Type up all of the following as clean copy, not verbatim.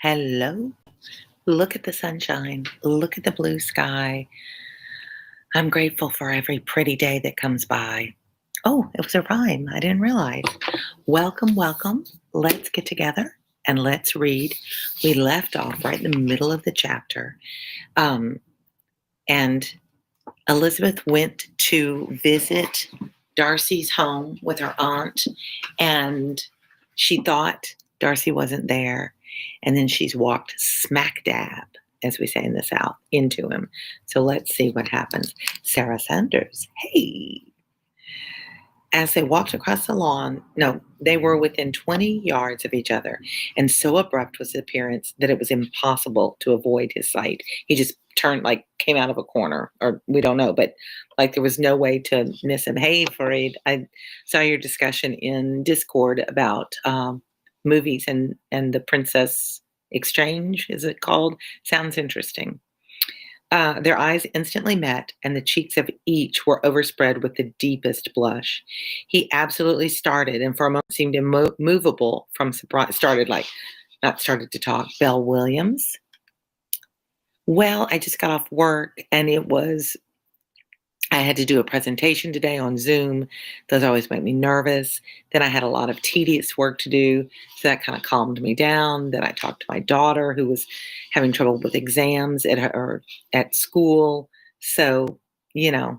Hello. Look at the sunshine. Look at the blue sky. I'm grateful for every pretty day that comes by. Oh, it was a rhyme. I didn't realize. Welcome, welcome. Let's get together and let's read. We left off right in the middle of the chapter. Um, and Elizabeth went to visit Darcy's home with her aunt, and she thought Darcy wasn't there. And then she's walked smack dab, as we say in the South, into him. So let's see what happens. Sarah Sanders, hey. As they walked across the lawn, no, they were within 20 yards of each other, and so abrupt was his appearance that it was impossible to avoid his sight. He just turned, like, came out of a corner, or we don't know, but like there was no way to miss him. Hey, Fareed, I saw your discussion in Discord about movies and the Princess Exchange, is it called? Sounds interesting. Their eyes instantly met, and the cheeks of each were overspread with the deepest blush. He absolutely started, and for a moment seemed immovable from surprise. Not started to talk. Belle Williams. Well, I just got off work, and I had to do a presentation today on Zoom. Those always make me nervous. Then I had a lot of tedious work to do. So that kind of calmed me down. Then I talked to my daughter who was having trouble with exams at school. So, you know,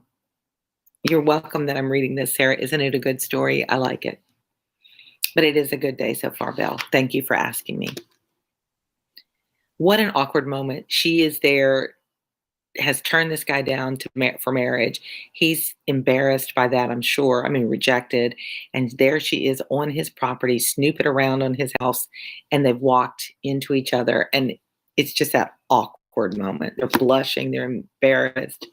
you're welcome that I'm reading this, Sarah. Isn't it a good story? I like it. But it is a good day so far, Belle. Thank you for asking me. What an awkward moment. She is there, has turned this guy down for marriage. He's embarrassed by that, I'm sure. I mean, rejected. And there she is on his property, snooping around on his house, and they've walked into each other. And it's just that awkward moment. They're blushing, they're embarrassed.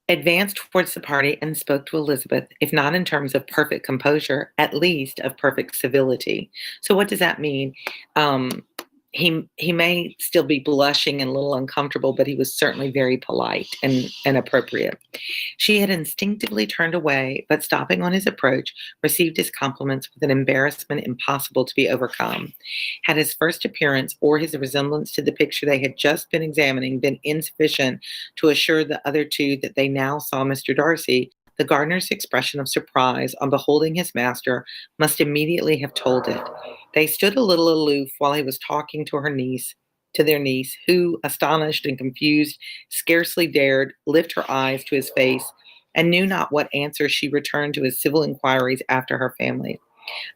Advanced towards the party and spoke to Elizabeth, if not in terms of perfect composure, at least of perfect civility. So what does that mean? He may still be blushing and a little uncomfortable, but he was certainly very polite and appropriate. She had instinctively turned away, but stopping on his approach, received his compliments with an embarrassment impossible to be overcome. Had his first appearance or his resemblance to the picture they had just been examining been insufficient to assure the other two that they now saw Mr. Darcy, the gardener's expression of surprise on beholding his master must immediately have told it. They stood a little aloof while he was talking to their niece, who, astonished and confused, scarcely dared lift her eyes to his face, and knew not what answer she returned to his civil inquiries after her family.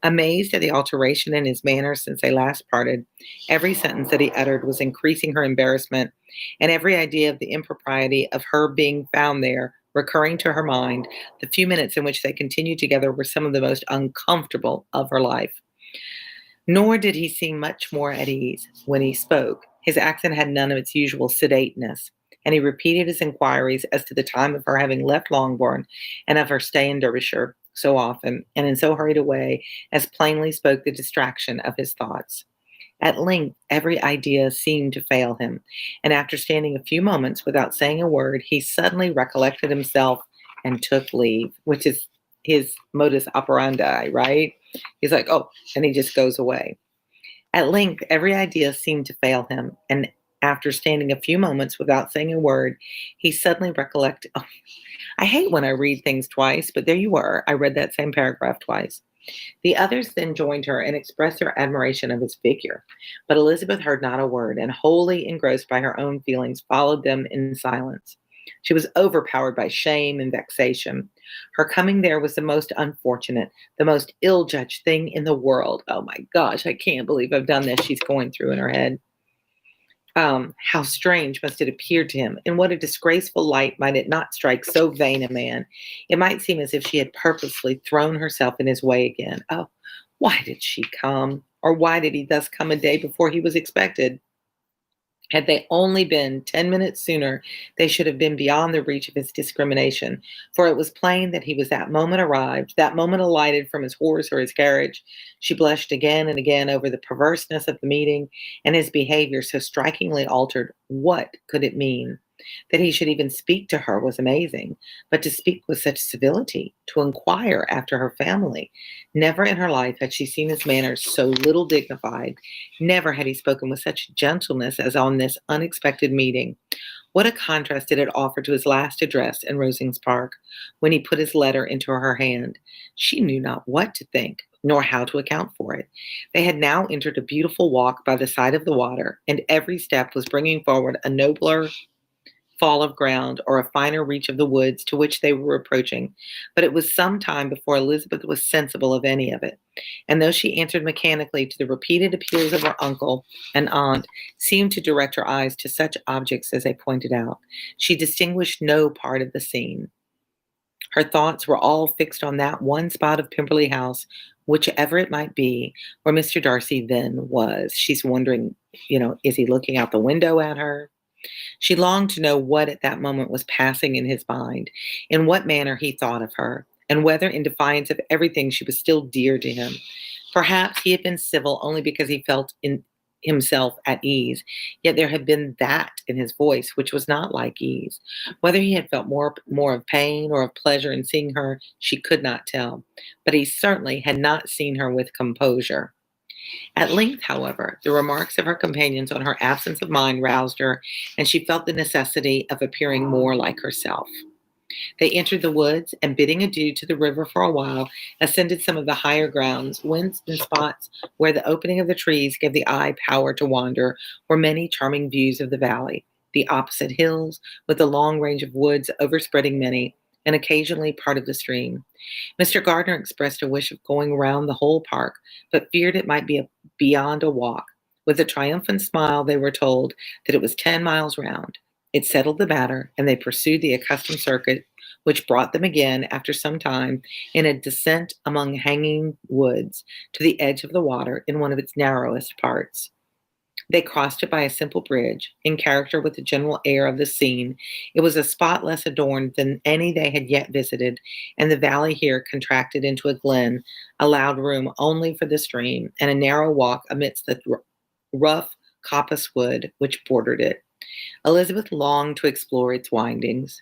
Amazed at the alteration in his manner since they last parted, every sentence that he uttered was increasing her embarrassment, and every idea of the impropriety of her being found there recurring to her mind. The few minutes in which they continued together were some of the most uncomfortable of her life. Nor did he seem much more at ease when he spoke. His accent had none of its usual sedateness, and he repeated his inquiries as to the time of her having left Longbourn and of her stay in Derbyshire so often, and in so hurried a way as plainly spoke the distraction of his thoughts. At length, every idea seemed to fail him, and after standing a few moments without saying a word, he suddenly recollected himself and took leave, which is his modus operandi, right? He's like, oh, and he just goes away. At length, every idea seemed to fail him, and after standing a few moments without saying a word, he suddenly recollected. Oh, I hate when I read things twice, but there you were. I read that same paragraph twice. The others then joined her and expressed their admiration of his figure, but Elizabeth heard not a word, and wholly engrossed by her own feelings, followed them in silence. She was overpowered by shame and vexation. Her coming there was the most unfortunate, the most ill-judged thing in the world. Oh my gosh, I can't believe I've done this, she's going through in her head. How strange must it appear to him, and what a disgraceful light might it not strike so vain a man? It might seem as if she had purposely thrown herself in his way again. Oh, why did she come? Or why did he thus come a day before he was expected? Had they only been 10 minutes sooner, they should have been beyond the reach of his discrimination, for it was plain that he was that moment arrived, that moment alighted from his horse or his carriage. She blushed again and again over the perverseness of the meeting, and his behavior so strikingly altered. What could it mean? That he should even speak to her was amazing, but to speak with such civility, to inquire after her family. Never in her life had she seen his manners so little dignified. Never had he spoken with such gentleness as on this unexpected meeting. What a contrast did it offer to his last address in Rosings Park, when he put his letter into her hand. She knew not what to think, nor how to account for it. They had now entered a beautiful walk by the side of the water, and every step was bringing forward a nobler fall of ground or a finer reach of the woods to which they were approaching. But it was some time before Elizabeth was sensible of any of it. And though she answered mechanically to the repeated appeals of her uncle and aunt, seemed to direct her eyes to such objects as they pointed out, she distinguished no part of the scene. Her thoughts were all fixed on that one spot of Pemberley House, whichever it might be, where Mr. Darcy then was. She's wondering, is he looking out the window at her? She longed to know what at that moment was passing in his mind, in what manner he thought of her, and whether in defiance of everything she was still dear to him. Perhaps he had been civil only because he felt in himself at ease, yet there had been that in his voice which was not like ease. Whether he had felt more of pain or of pleasure in seeing her, she could not tell, but he certainly had not seen her with composure. At length, however, the remarks of her companions on her absence of mind roused her, and she felt the necessity of appearing more like herself. They entered the woods, and bidding adieu to the river for a while, ascended some of the higher grounds, whence, in spots where the opening of the trees gave the eye power to wander, were many charming views of the valley, the opposite hills, with the long range of woods overspreading many, and occasionally part of the stream. Mr. Gardner expressed a wish of going round the whole park, but feared it might be beyond a walk. With a triumphant smile, they were told that it was 10 miles round. It settled the matter, and they pursued the accustomed circuit, which brought them again, after some time, in a descent among hanging woods, to the edge of the water in one of its narrowest parts. They crossed it by a simple bridge, in character with the general air of the scene. It was a spot less adorned than any they had yet visited, and the valley here, contracted into a glen, allowed room only for the stream, and a narrow walk amidst the rough coppice wood which bordered it. Elizabeth longed to explore its windings.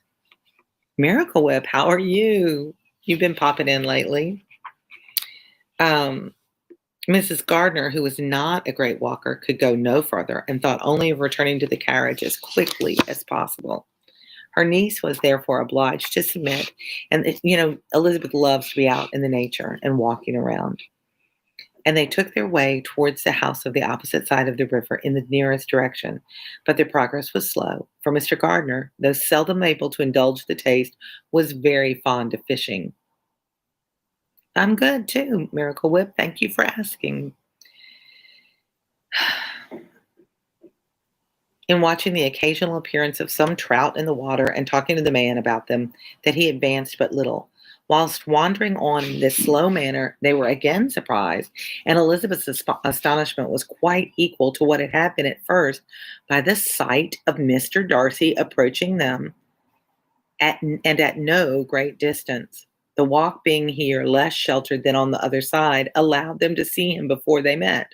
Miracle Whip, how are you? You've been popping in lately. Mrs. Gardner, who was not a great walker, could go no further and thought only of returning to the carriage as quickly as possible. Her niece was therefore obliged to submit, and Elizabeth loves to be out in the nature and walking around. And they took their way towards the house of the opposite side of the river in the nearest direction. But their progress was slow, for Mr. Gardner, though seldom able to indulge the taste, was very fond of fishing. I'm good too, Miracle Whip. Thank you for asking. In watching the occasional appearance of some trout in the water and talking to the man about them, that he advanced but little. Whilst wandering on in this slow manner, they were again surprised, and Elizabeth's astonishment was quite equal to what it had been at first, by the sight of Mr. Darcy approaching them at no great distance. The walk being here less sheltered than on the other side, allowed them to see him before they met.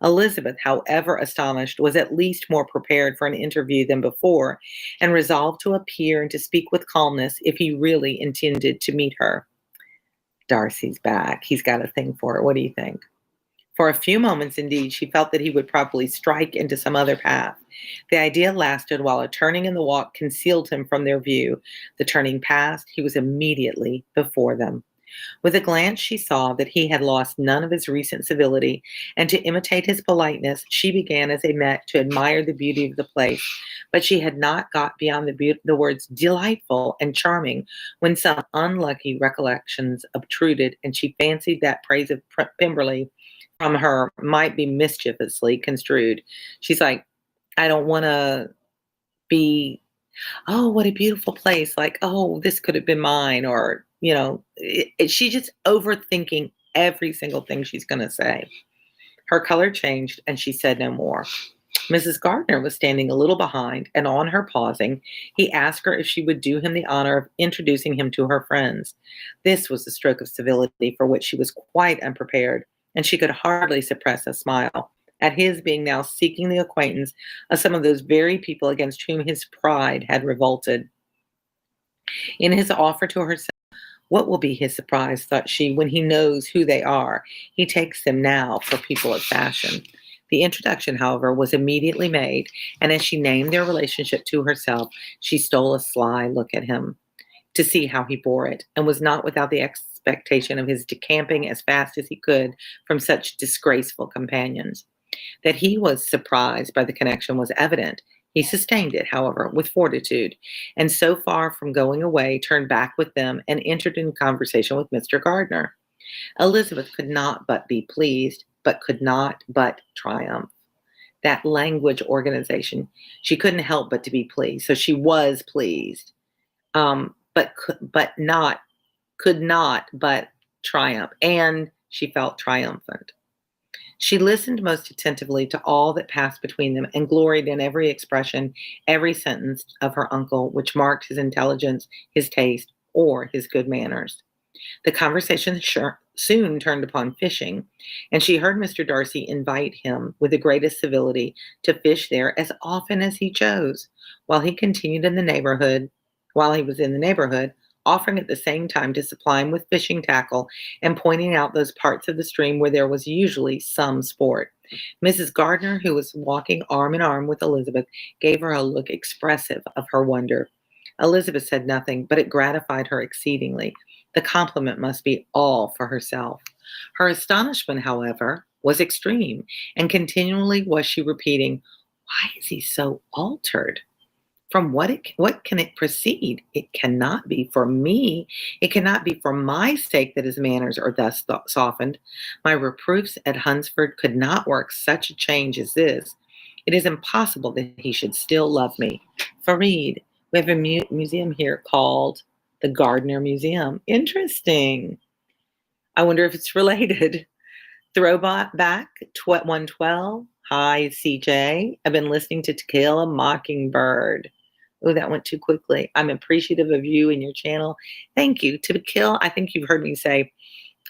Elizabeth, however astonished, was at least more prepared for an interview than before, and resolved to appear and to speak with calmness if he really intended to meet her. Darcy's back. He's got a thing for her. What do you think? For a few moments, indeed, she felt that he would probably strike into some other path. The idea lasted while a turning in the walk concealed him from their view. The turning past, he was immediately before them. With a glance, she saw that he had lost none of his recent civility, and to imitate his politeness, she began as they met to admire the beauty of the place. But she had not got beyond the words delightful and charming when some unlucky recollections obtruded, and she fancied that praise of Pemberley from her might be mischievously construed. She's like, I don't want to be, oh, what a beautiful place. Like, oh, this could have been mine. Or, she's just overthinking every single thing she's going to say. Her color changed and she said no more. Mrs. Gardner was standing a little behind, and on her pausing, he asked her if she would do him the honor of introducing him to her friends. This was a stroke of civility for which she was quite unprepared, and she could hardly suppress a smile. at his being now seeking the acquaintance of some of those very people against whom his pride had revolted. In his offer to herself, what will be his surprise, thought she, when he knows who they are? He takes them now for people of fashion. The introduction, however, was immediately made, and as she named their relationship to herself, she stole a sly look at him to see how he bore it, and was not without the expectation of his decamping as fast as he could from such disgraceful companions. That he was surprised by the connection was evident. He sustained it, however, with fortitude, and so far from going away, turned back with them and entered into conversation with Mr. Gardner. Elizabeth could not but be pleased, but could not but triumph. That language organization, she couldn't help but to be pleased. So she was pleased, could not but triumph, and she felt triumphant. She listened most attentively to all that passed between them, and gloried in every expression, every sentence of her uncle, which marked his intelligence, his taste, or his good manners. The conversation soon turned upon fishing, and she heard Mr. Darcy invite him with the greatest civility to fish there as often as he chose, while he was in the neighborhood, offering at the same time to supply him with fishing tackle and pointing out those parts of the stream where there was usually some sport. Mrs. Gardner, who was walking arm in arm with Elizabeth, gave her a look expressive of her wonder. Elizabeth said nothing, but it gratified her exceedingly. The compliment must be all for herself. Her astonishment, however, was extreme, and continually was she repeating, "Why is he so altered? From what can it proceed? It cannot be for me. It cannot be for my sake that his manners are thus softened. My reproofs at Hunsford could not work such a change as this. It is impossible that he should still love me. Farid, we have a museum here called the Gardner Museum. Interesting. I wonder if it's related. Throwback 112. Hi, CJ. I've been listening to To Kill a Mockingbird. Oh, that went too quickly. I'm appreciative of you and your channel. Thank you. To Kill, I think you've heard me say,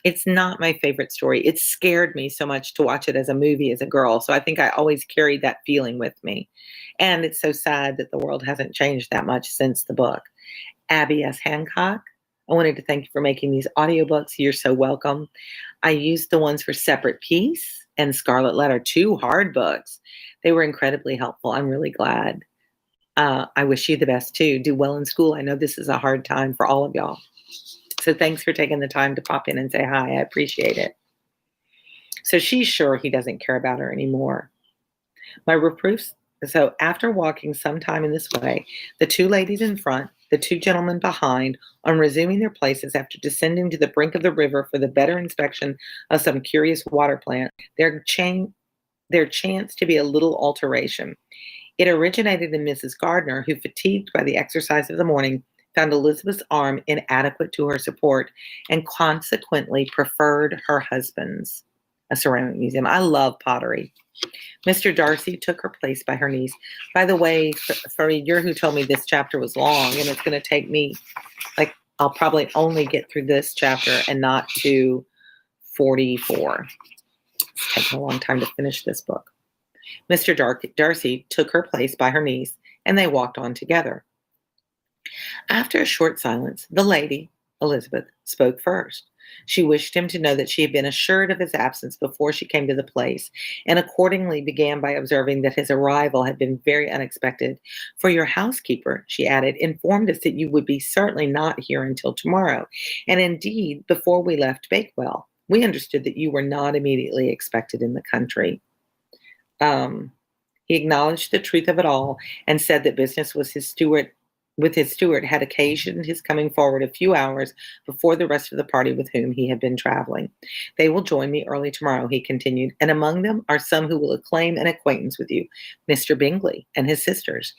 it's not my favorite story. It scared me so much to watch it as a movie as a girl. So I think I always carried that feeling with me. And it's so sad that the world hasn't changed that much since the book. Abby S. Hancock, I wanted to thank you for making these audiobooks. You're so welcome. I used the ones for Separate Peace and Scarlet Letter, 2 hard books. They were incredibly helpful. I'm really glad. I wish you the best too. Do well in school. I know this is a hard time for all of y'all. So thanks for taking the time to pop in and say hi. I appreciate it. So she's sure he doesn't care about her anymore. My reproofs. So after walking some time in this way, the 2 ladies in front, the 2 gentlemen behind, on resuming their places after descending to the brink of the river for the better inspection of some curious water plant, there chanced to be a little alteration. It originated in Mrs. Gardner, who, fatigued by the exercise of the morning, found Elizabeth's arm inadequate to her support, and consequently preferred her husband's, a ceramic museum. I love pottery. Mr. Darcy took her place by her niece. By the way, Farid, you're who told me this chapter was long, and it's going to take me, I'll probably only get through this chapter and not to 44. It's taking a long time to finish this book. Mr. Darcy took her place by her niece, and they walked on together. After a short silence, the lady, Elizabeth, spoke first. She wished him to know that she had been assured of his absence before she came to the place, and accordingly began by observing that his arrival had been very unexpected. For your housekeeper, she added, informed us that you would be certainly not here until tomorrow, and indeed, before we left Bakewell, we understood that you were not immediately expected in the country. He acknowledged the truth of it all and said that business with his steward had occasioned his coming forward a few hours before the rest of the party with whom he had been traveling. They will join me early tomorrow, he continued, and among them are some who will acclaim an acquaintance with you, Mr. Bingley and his sisters.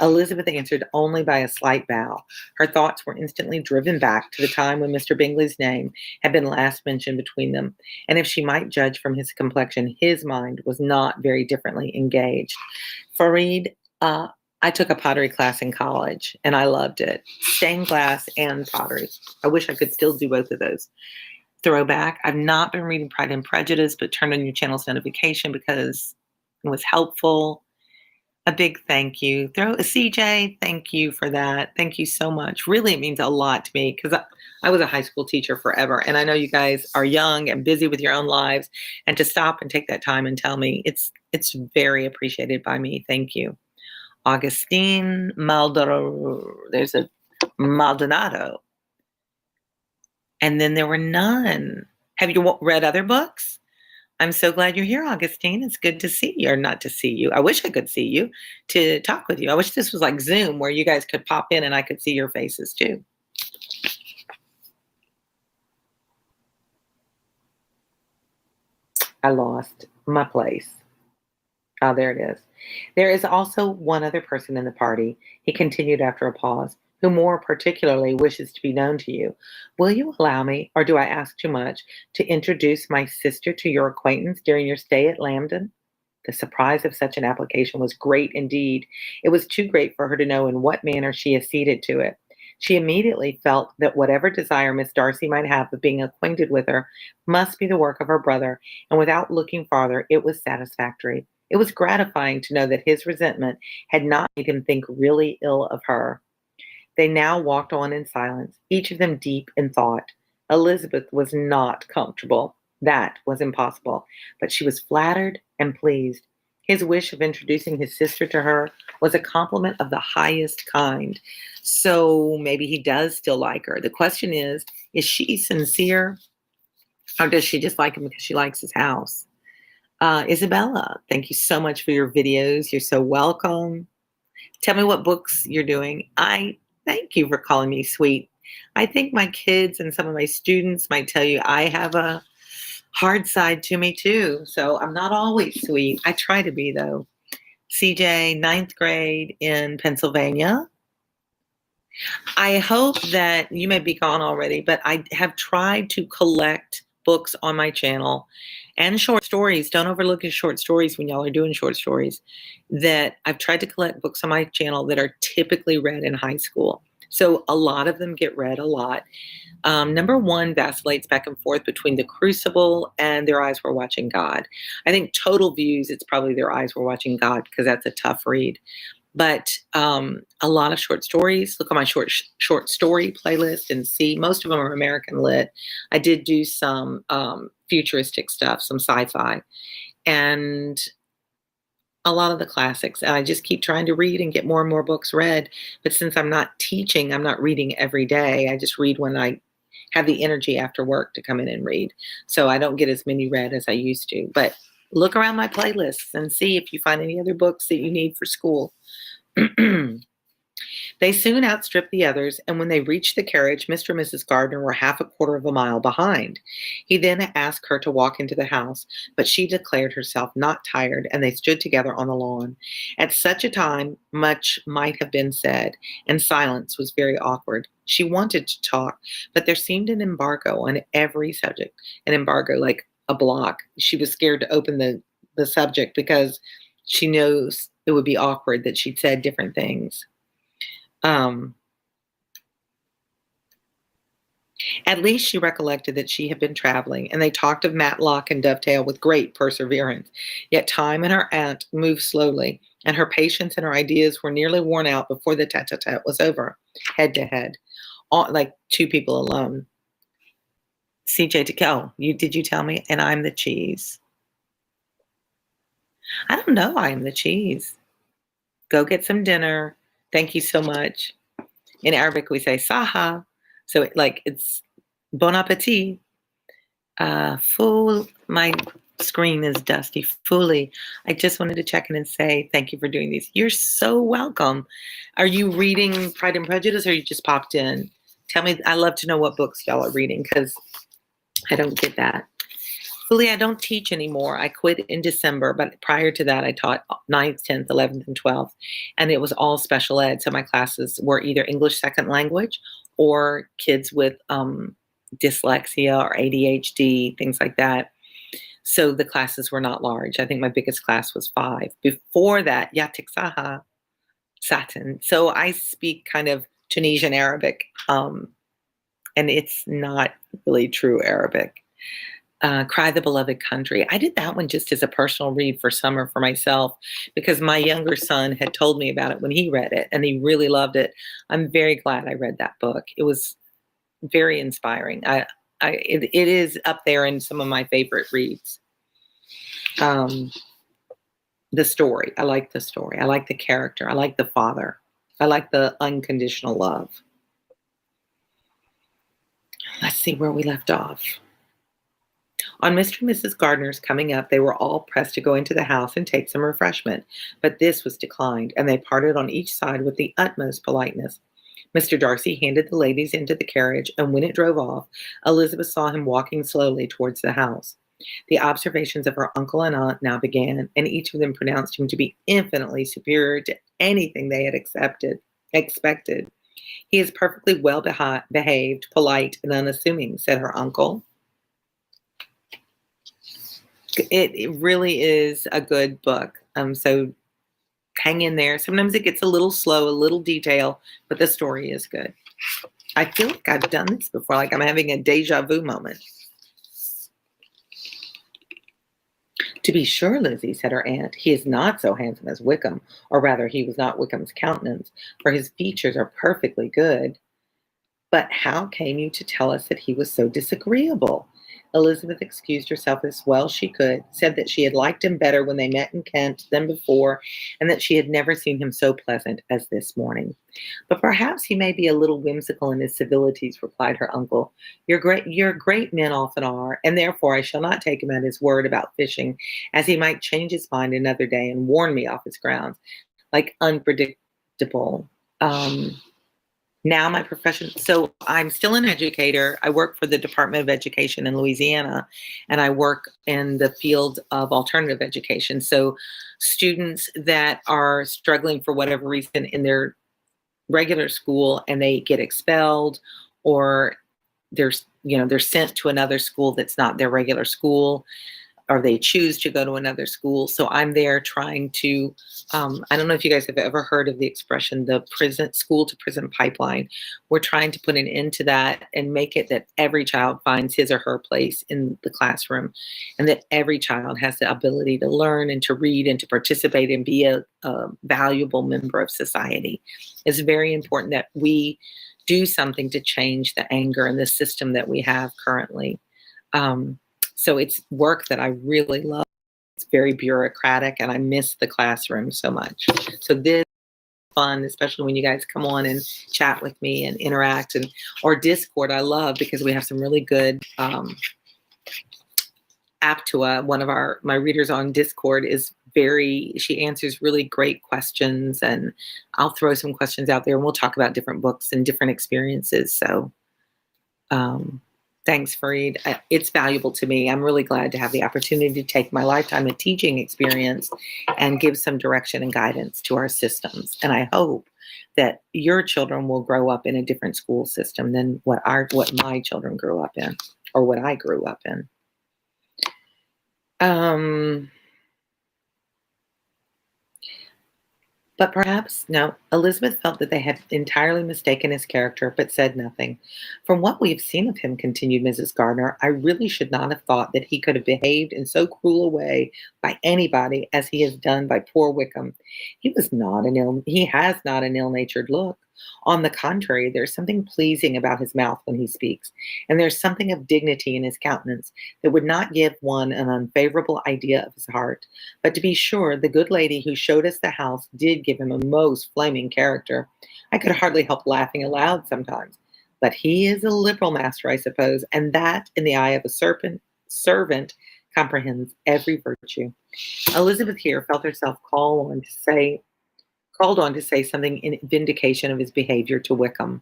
Elizabeth answered only by a slight bow. Her thoughts were instantly driven back to the time when Mr. Bingley's name had been last mentioned between them, and if she might judge from his complexion, his mind was not very differently engaged. Farid, I took a pottery class in college, and I loved it. Stained glass and pottery. I wish I could still do both of those. throwback. I've not been reading Pride and Prejudice, but turned on your channel's notification because it was helpful. A big thank you. CJ, thank you for that. Thank you so much. Really, it means a lot to me because I was a high school teacher forever. And I know you guys are young and busy with your own lives. And to stop and take that time and tell me, it's very appreciated by me. Thank you. Augustine Maldonado. There's a Maldonado. And then there were none. Have you read other books? I'm so glad you're here, Augustine. It's good to see you, or not to see you. I wish I could see you to talk with you. I wish this was like Zoom where you guys could pop in and I could see your faces too. I lost my place. Oh, there it is. There is also one other person in the party, he continued after a pause, who more particularly wishes to be known to you. Will you allow me, or do I ask too much, to introduce my sister to your acquaintance during your stay at Lambton? The surprise of such an application was great indeed. It was too great for her to know in what manner she acceded to it. She immediately felt that whatever desire Miss Darcy might have of being acquainted with her must be the work of her brother, and without looking farther, it was satisfactory. It was gratifying to know that his resentment had not made him think really ill of her. They now walked on in silence, each of them deep in thought. Elizabeth was not comfortable. That was impossible. But she was flattered and pleased. His wish of introducing his sister to her was a compliment of the highest kind. So maybe he does still like her. The question is she sincere? Or does she just like him because she likes his house? Isabella, thank you so much for your videos. You're so welcome. Tell me what books you're doing. I thank you for calling me sweet. I think my kids and some of my students might tell you I have a hard side to me too. So I'm not always sweet. I try to be though. CJ, ninth grade in Pennsylvania. I hope that you may be gone already, but I have tried to collect books on my channel and short stories. Don't overlook his short stories when y'all are doing short stories. That I've tried to collect books on my channel that are typically read in high school. So a lot of them get read a lot. Number one vacillates back and forth between The Crucible and Their Eyes Were Watching God. I think total views, it's probably Their Eyes Were Watching God because that's a tough read. But a lot of short stories. Look on my short story playlist and see. Most of them are American lit. I did do some futuristic stuff, some sci-fi, and a lot of the classics. And I just keep trying to read and get more and more books read. But since I'm not teaching, I'm not reading every day. I just read when I have the energy after work to come in and read. So I don't get as many read as I used to. But look around my playlists and see if you find any other books that you need for school. They soon outstripped the others, and when they reached the carriage, Mr. and Mrs. Gardner were half a quarter of a mile behind. He then asked her to walk into the house, but she declared herself not tired, and they stood together on the lawn. At such a time, much might have been said, and silence was very awkward. She wanted to talk, but there seemed an embargo on every subject, an embargo like a block. She was scared to open the subject because she knows it would be awkward that she'd said different things. At least she recollected that she had been traveling, and they talked of Matlock and Dovetail with great perseverance. Yet time and her aunt moved slowly, and her patience and her ideas were nearly worn out before the tete-a-tete was over, head to head, like two people alone. CJ to go. Did you tell me? And I'm the cheese. I don't know. I am the cheese. Go get some dinner. Thank you so much. In Arabic, we say saha. So it's bon appetit. Fool, my screen is dusty. Fully. I just wanted to check in and say thank you for doing these. You're so welcome. Are you reading Pride and Prejudice or you just popped in? Tell me, I love to know what books y'all are reading because I don't get that. Fully, I don't teach anymore. I quit in December, but prior to that, I taught 9th, 10th, 11th, and 12th, and it was all special ed. So my classes were either English second language or kids with dyslexia or ADHD, things like that. So the classes were not large. I think my biggest class was 5. Before that, Yatik Saha, Satin. So I speak kind of Tunisian Arabic, and it's not really true Arabic. Cry the Beloved Country. I did that one just as a personal read for summer for myself because my younger son had told me about it when he read it and he really loved it. I'm very glad I read that book. It was very inspiring. It is up there in some of my favorite reads. The story. I like the story. I like the character. I like the father. I like the unconditional love. Let's see where we left off. On Mr. and Mrs. Gardner's coming up, they were all pressed to go into the house and take some refreshment, but this was declined, and they parted on each side with the utmost politeness. Mr. Darcy handed the ladies into the carriage, and when it drove off, Elizabeth saw him walking slowly towards the house. The observations of her uncle and aunt now began, and each of them pronounced him to be infinitely superior to anything they had expected. He is perfectly well behaved, polite, and unassuming, said her uncle. It really is a good book. So hang in there. Sometimes it gets a little slow, a little detail, but the story is good. I feel like I've done this before, like I'm having a deja vu moment. To be sure, Lizzie, said her aunt, he is not so handsome as Wickham, or rather he was not Wickham's countenance, for his features are perfectly good. But how came you to tell us that he was so disagreeable? Elizabeth excused herself as well as she could, said that she had liked him better when they met in Kent than before, and that she had never seen him so pleasant as this morning. But perhaps he may be a little whimsical in his civilities, replied her uncle. Your great men often are, and therefore I shall not take him at his word about fishing, as he might change his mind another day and warn me off his grounds, like unpredictable. Now my profession, so I'm still an educator. I work for the Department of Education in Louisiana, and I work in the field of alternative education. So students that are struggling for whatever reason in their regular school and they get expelled, or they're sent to another school that's not their regular school, or they choose to go to another school. So I'm there trying to, I don't know if you guys have ever heard of the expression, the school to prison pipeline. We're trying to put an end to that and make it that every child finds his or her place in the classroom, and that every child has the ability to learn and to read and to participate and be a valuable member of society. It's very important that we do something to change the anger and the system that we have currently. So it's work that I really love. It's very bureaucratic, and I miss the classroom so much. So this is fun, especially when you guys come on and chat with me and interact, or Discord. I love because we have some really good Aptua. One of my readers on Discord she answers really great questions, and I'll throw some questions out there and we'll talk about different books and different experiences. So, thanks, Fareed. It's valuable to me. I'm really glad to have the opportunity to take my lifetime of teaching experience and give some direction and guidance to our systems. And I hope that your children will grow up in a different school system than what my children grew up in, or what I grew up in. But perhaps, no, Elizabeth felt that they had entirely mistaken his character, but said nothing. From what we have seen of him, continued Mrs. Gardner, I really should not have thought that he could have behaved in so cruel a way by anybody as he has done by poor Wickham. He has not an ill-natured look. On the contrary, there's something pleasing about his mouth when he speaks, and there's something of dignity in his countenance that would not give one an unfavorable idea of his heart. But to be sure, the good lady who showed us the house did give him a most flaming character. I could hardly help laughing aloud sometimes. But he is a liberal master, I suppose, and that, in the eye of a servant, comprehends every virtue. Elizabeth here felt herself called on to say something in vindication of his behavior to Wickham,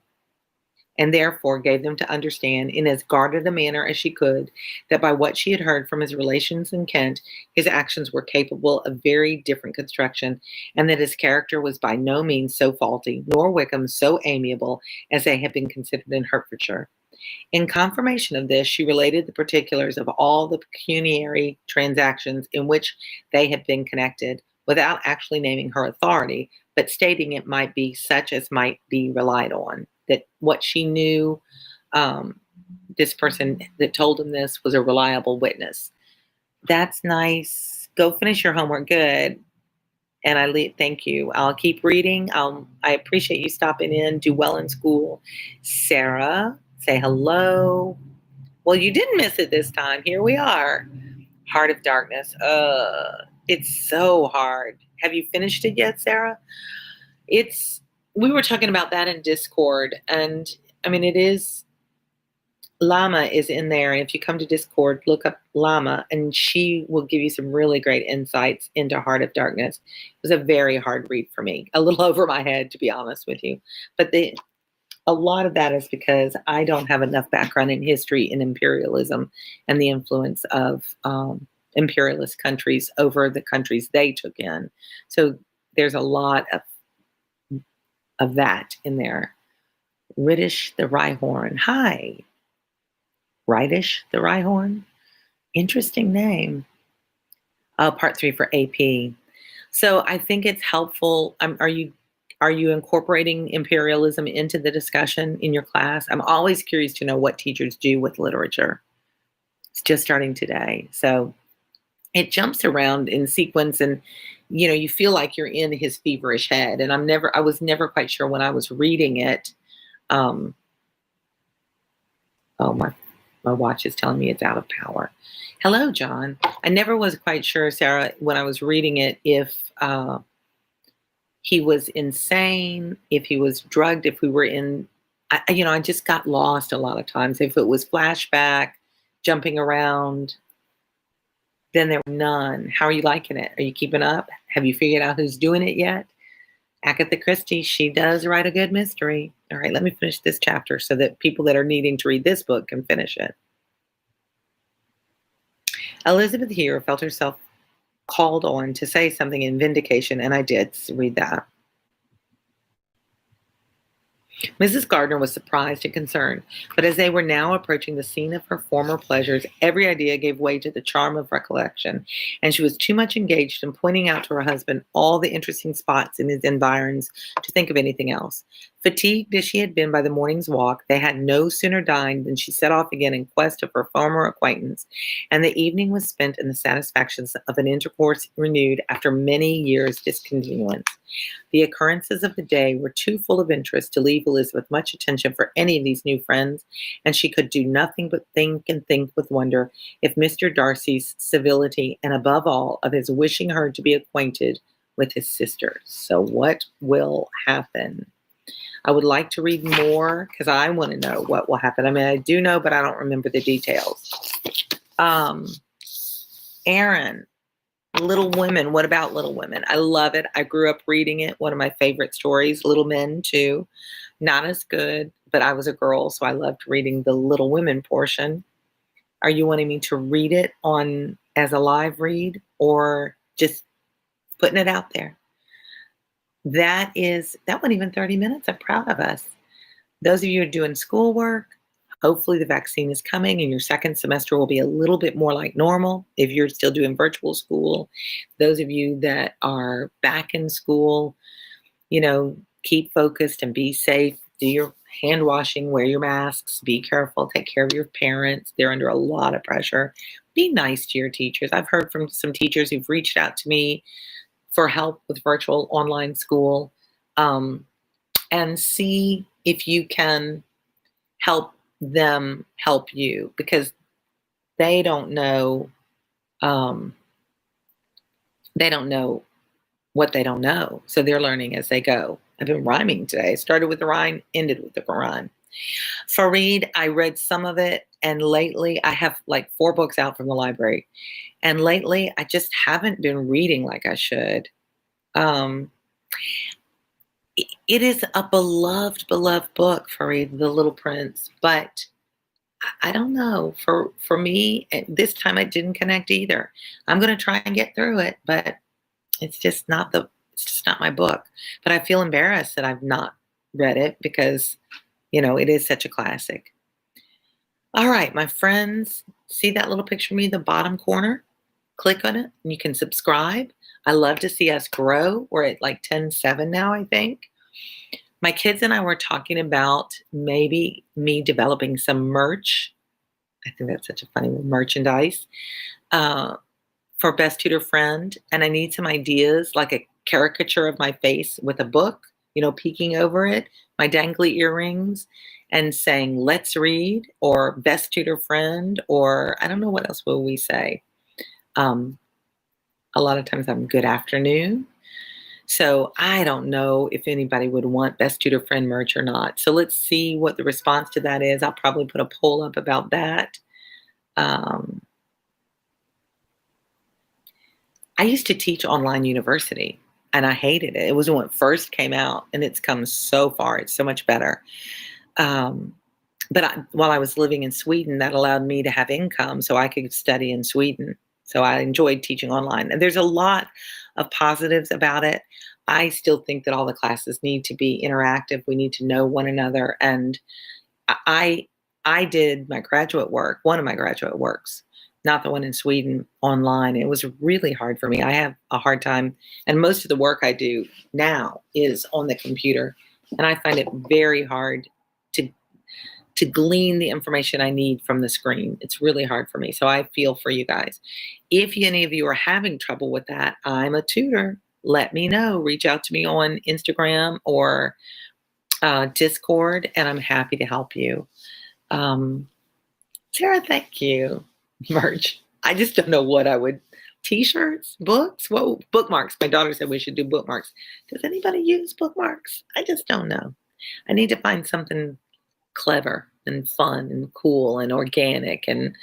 and therefore gave them to understand in as guarded a manner as she could that by what she had heard from his relations in Kent, his actions were capable of very different construction, and that his character was by no means so faulty, nor Wickham so amiable as they had been considered in Hertfordshire. In confirmation of this, she related the particulars of all the pecuniary transactions in which they had been connected, without actually naming her authority, but stating it might be such as might be relied on, that what she knew This person that told him this was a reliable witness. That's nice. Go finish your homework. Good. And thank you. I'll keep reading. I appreciate you stopping in. Do well in school. Sarah, say hello. Well, you didn't miss it this time. Here we are. Heart of Darkness. It's so hard. Have you finished it yet, Sarah? We were talking about that in Discord, and I mean, it is, Lama is in there, and if you come to Discord, look up Lama, and she will give you some really great insights into Heart of Darkness. It was a very hard read for me, a little over my head, to be honest with you. But a lot of that is because I don't have enough background in history and imperialism and the influence of imperialist countries over the countries they took in. So there's a lot of that in there. Riddish the Rhyhorn. Hi. Rightish the Rhyhorn. Interesting name. Part 3 for AP. So I think it's helpful. Are you incorporating imperialism into the discussion in your class? I'm always curious to know what teachers do with literature. It's just starting today. So it jumps around in sequence, and you feel like you're in his feverish head. And I was never quite sure when I was reading it. Oh, my watch is telling me it's out of power. Hello, John. I never was quite sure, Sarah, when I was reading it, if he was insane, if he was drugged, if we were I just got lost a lot of times. If it was flashback, jumping around, then there were none. How are you liking it? Are you keeping up? Have you figured out who's doing it yet? Agatha Christie, she does write a good mystery. All right, let me finish this chapter so that people that are needing to read this book can finish it. Elizabeth here felt herself called on to say something in vindication, and I did read that. Mrs. Gardner was surprised and concerned, but as they were now approaching the scene of her former pleasures, every idea gave way to the charm of recollection, and she was too much engaged in pointing out to her husband all the interesting spots in his environs to think of anything else. Fatigued as she had been by the morning's walk, they had no sooner dined than she set off again in quest of her former acquaintance, and the evening was spent in the satisfactions of an intercourse renewed after many years' discontinuance. The occurrences of the day were too full of interest to leave Elizabeth much attention for any of these new friends, and she could do nothing but think and think with wonder if Mr. Darcy's civility, and above all, of his wishing her to be acquainted with his sisters. So what will happen? I would like to read more because I want to know what will happen. I mean, I do know, but I don't remember the details. Aaron. Little Women. What about Little Women? I love it. I grew up reading it. One of my favorite stories. Little Men too. Not as good, but I was a girl, so I loved reading the Little Women portion. Are you wanting me to read it as a live read, or just putting it out there? That wasn't even 30 minutes. I'm proud of us. Those of you who are doing schoolwork, hopefully the vaccine is coming and your second semester will be a little bit more like normal if you're still doing virtual school. Those of you that are back in school, keep focused and be safe. Do your hand washing, wear your masks, be careful, take care of your parents. They're under a lot of pressure. Be nice to your teachers. I've heard from some teachers who've reached out to me for help with virtual online school, and see if you can help them help you, because they don't know what they don't know, so they're learning as they go. I've been rhyming today. Started with the rhyme, ended with the rhyme. Fareed, I read some of it, and lately I have like 4 books out from the library, and lately I just haven't been reading like I should. It is a beloved book, Fareed, The Little Prince, but I don't know. For me, this time it didn't connect either. I'm going to try and get through it, but it's just not my book. But I feel embarrassed that I've not read it because, it is such a classic. All right, my friends, see that little picture of me in the bottom corner? Click on it and you can subscribe. I love to see us grow. We're at like 10.7 now, I think. My kids and I were talking about maybe me developing some merch. I think that's such a funny word, merchandise, uh, for Best Tutor Friend, and I need some ideas, like a caricature of my face with a book, peeking over it, my dangly earrings, and saying, "Let's read," or "Best Tutor Friend," or I don't know what else will we say. Um, a lot of times I'm "Good afternoon." So I don't know if anybody would want Best Tutor Friend merch or not. So let's see what the response to that is. I'll probably put a poll up about that. Um, I used to teach online university and I hated it. It was when it first came out and it's come so far. It's so much better. Um, but while I was living in Sweden, that allowed me to have income so I could study in Sweden. So I enjoyed teaching online. And there's a lot of positives about it. I still think that all the classes need to be interactive. We need to know one another. And I I did my graduate work, one of my graduate works, not the one in Sweden, online. It was really hard for me. I have a hard time, and most of the work I do now is on the computer, and I find it very hard to glean the information I need from the screen. It's really hard for me. So I feel for you guys. If any of you are having trouble with that, I'm a tutor. Let me know. Reach out to me on Instagram or Discord, and I'm happy to help you. Um, Sarah, thank you. Merch. I just don't know what I would. T-shirts, books, whoa, bookmarks. My daughter said we should do bookmarks. Does anybody use bookmarks? I just don't know. I need to find something clever and fun and cool and organic and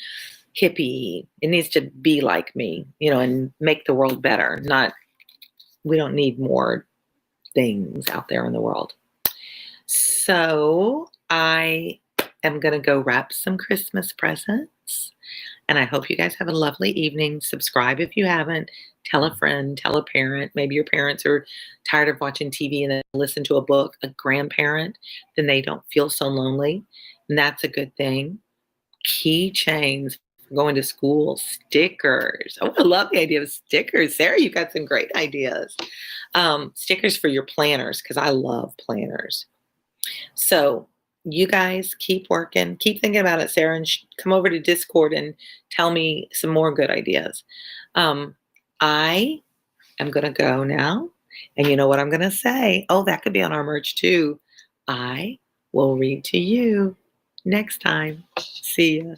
hippie. It needs to be like me, and make the world better. We don't need more things out there in the world. So I am going to go wrap some Christmas presents. And I hope you guys have a lovely evening. Subscribe if you haven't. Tell a friend, tell a parent. Maybe your parents are tired of watching TV and then listen to a book, a grandparent, then they don't feel so lonely. And that's a good thing. Keychains for going to school, stickers. Oh, I love the idea of stickers. Sarah, you got some great ideas. Stickers for your planners, because I love planners. So you guys keep working, keep thinking about it, Sarah, and come over to Discord and tell me some more good ideas. I am going to go now. And you know what I'm going to say? Oh, that could be on our merch too. I will read to you next time. See ya.